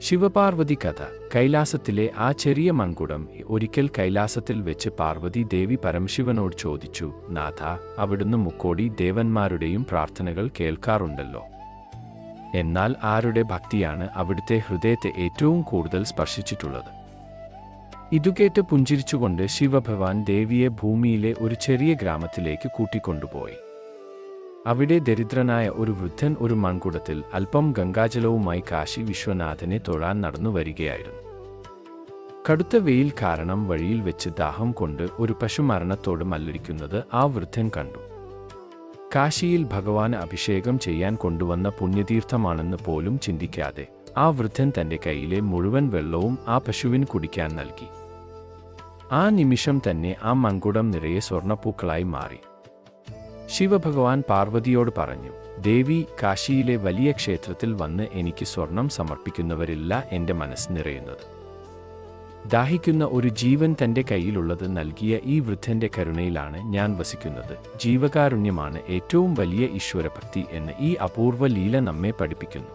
ശിവപാർവതി കഥ. കൈലാസത്തിലെ ആ ചെറിയ മൺകുടം. ഒരിക്കൽ കൈലാസത്തിൽ വെച്ച് പാർവതി ദേവി പരമശിവനോട് ചോദിച്ചു, നാഥ, അവിടുന്ന് മുക്കോടി ദേവന്മാരുടെയും പ്രാർത്ഥനകൾ കേൾക്കാറുണ്ടല്ലോ. എന്നാൽ ആരുടെ ഭക്തിയാണ് അവിടുത്തെ ഹൃദയത്തെ ഏറ്റവും കൂടുതൽ സ്പർശിച്ചിട്ടുള്ളത്? ഇതുകേട്ട് പുഞ്ചിരിച്ചുകൊണ്ട് ശിവഭഗവാൻ ദേവിയെ ഭൂമിയിലെ ഒരു ചെറിയ ഗ്രാമത്തിലേക്ക് കൂട്ടിക്കൊണ്ടുപോയി. അവിടെ ദരിദ്രനായ ഒരു വൃദ്ധൻ ഒരു മൺകുടത്തിൽ അല്പം ഗംഗാജലവുമായി കാശി വിശ്വനാഥനെ തൊഴാൻ നടന്നു വരികയായിരുന്നു. കടുത്ത വെയിൽ കാരണം വഴിയിൽ വെച്ച് ദാഹം കൊണ്ട് ഒരു പശു മരണത്തോട് മല്ലടിക്കുന്നത് ആ വൃദ്ധൻ കണ്ടു. കാശിയിൽ ഭഗവാന് അഭിഷേകം ചെയ്യാൻ കൊണ്ടുവന്ന പുണ്യതീർത്ഥമാണെന്ന് പോലും ചിന്തിക്കാതെ ആ വൃദ്ധൻ തൻ്റെ കയ്യിലെ മുഴുവൻ വെള്ളവും ആ പശുവിന് കുടിക്കാൻ നൽകി. ആ നിമിഷം തന്നെ ആ മൺകുടം നിറയെ സ്വർണ്ണപ്പൂക്കളായി മാറി. ശിവഭഗവാൻ പാർവതിയോട് പറഞ്ഞു, ദേവി, കാശിയിലെ വലിയ ക്ഷേത്രത്തിൽ വന്ന് എനിക്ക് സ്വർണം സമർപ്പിക്കുന്നവരില്ല എൻ്റെ മനസ്സ് നിറയുന്നത്. ദാഹിക്കുന്ന ഒരു ജീവൻ തൻ്റെ കയ്യിലുള്ളത് നൽകിയ ഈ വൃദ്ധൻ്റെ കരുണയിലാണ് ഞാൻ വസിക്കുന്നത്. ജീവകാരുണ്യമാണ് ഏറ്റവും വലിയ ഈശ്വരഭക്തി എന്ന് ഈ അപൂർവ ലീല നമ്മെ പഠിപ്പിക്കുന്നു.